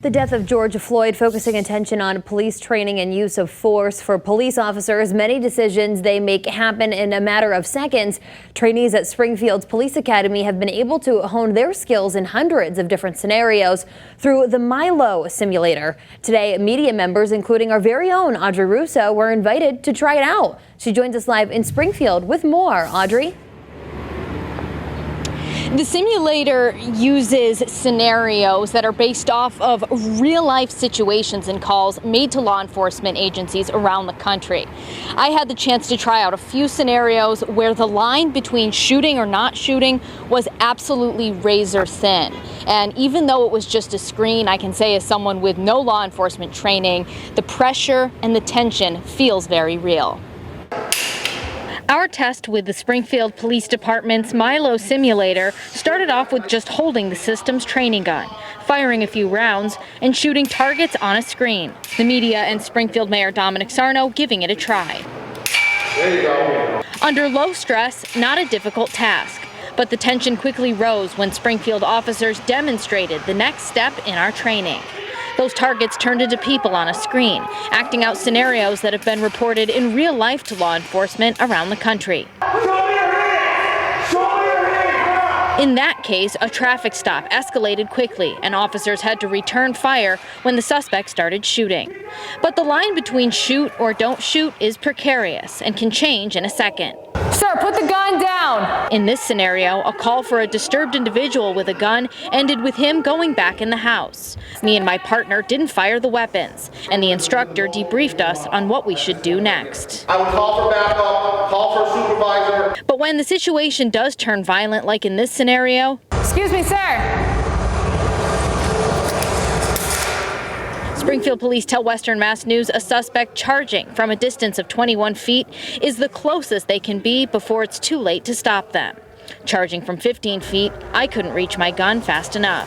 The death of George Floyd focusing attention on police training and use of force for police officers. Many decisions they make happen in a matter of seconds. Trainees at Springfield Police Academy have been able to hone their skills in hundreds of different scenarios through the Milo simulator. Today, media members, including our very own Audrey Russo, were invited to try it out. She joins us live in Springfield with more. Audrey? The simulator uses scenarios that are based off of real-life situations and calls made to law enforcement agencies around the country. I had the chance to try out a few scenarios where the line between shooting or not shooting was absolutely razor thin. And even though it was just a screen, I can say as someone with no law enforcement training, the pressure and the tension feels very real. Our test with the Springfield Police Department's Milo simulator started off with just holding the system's training gun, firing a few rounds, and shooting targets on a screen. The media and Springfield Mayor Dominic Sarno giving it a try. There you go. Under low stress, not a difficult task, but the tension quickly rose when Springfield officers demonstrated the next step in our training. Those targets turned into people on a screen, acting out scenarios that have been reported in real life to law enforcement around the country. In that case, a traffic stop escalated quickly, and officers had to return fire when the suspect started shooting. But the line between shoot or don't shoot is precarious and can change in a second. Sir, put the gun down! In this scenario, a call for a disturbed individual with a gun ended with him going back in the house. Me and my partner didn't fire the weapons, and the instructor debriefed us on what we should do next. I would call for backup, call for a supervisor. But when the situation does turn violent, like in this scenario... Excuse me, sir. Springfield Police tell Western Mass News a suspect charging from a distance of 21 feet is the closest they can be before it's too late to stop them. Charging from 15 feet, I couldn't reach my gun fast enough.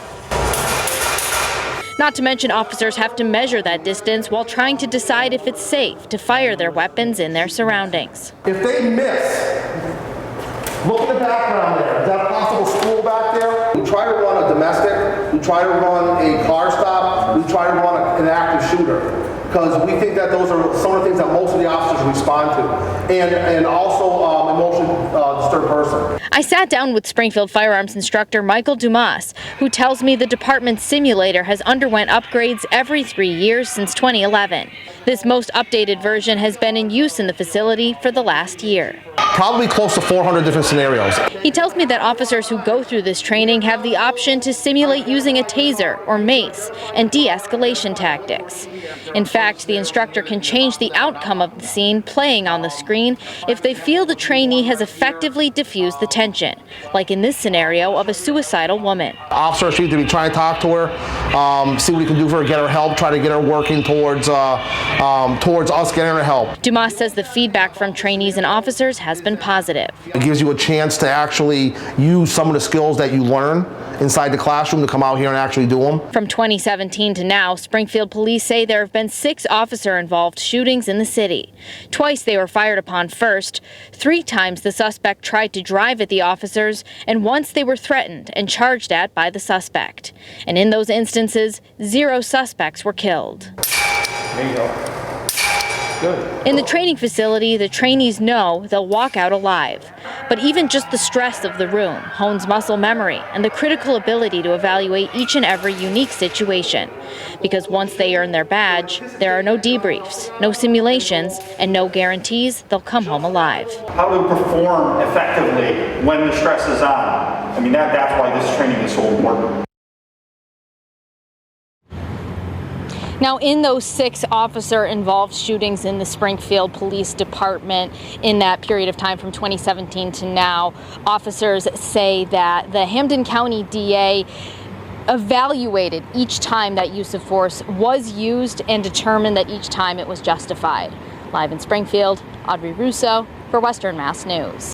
Not to mention officers have to measure that distance while trying to decide if it's safe to fire their weapons in their surroundings. If they miss, look at the background there. Is that a possible school back there? We try to run a domestic, we try to run a car stop, we try to run an active shooter. Because we think that those are some of the things that most of the officers respond to. And also emotionally disturbed person. I sat down with Springfield firearms instructor Michael Dumas, who tells me the department's simulator has underwent upgrades every 3 years since 2011. This most updated version has been in use in the facility for the last year. Probably close to 400 different scenarios. He tells me that officers who go through this training have the option to simulate using a taser or mace and de-escalation tactics. In fact, the instructor can change the outcome of the scene playing on the screen if they feel the trainee has effectively diffused the tension, like in this scenario of a suicidal woman. Officers need to be trying to talk to her, see what we can do for her, get her help, try to get her working towards us getting her help. Dumas says the feedback from trainees and officers has been positive. It gives you a chance to actually use some of the skills that you learn inside the classroom to come out here and actually do them. From 2017 to now, Springfield Police say there have been 6 officer-involved shootings in the city. Twice they were fired upon first, 3 times the suspect tried to drive at the officers, and once they were threatened and charged at by the suspect. And in those instances, 0 suspects were killed. There you go. Good. In the training facility, the trainees know they'll walk out alive. But even just the stress of the room hones muscle memory and the critical ability to evaluate each and every unique situation. Because once they earn their badge, there are no debriefs, no simulations, and no guarantees they'll come home alive. How to perform effectively when the stress is on. I mean, that's why this training is so important. Now, in those 6 officer-involved shootings in the Springfield Police Department in that period of time from 2017 to now, officers say that the Hampden County DA evaluated each time that use of force was used and determined that each time it was justified. Live in Springfield, Audrey Russo for Western Mass News.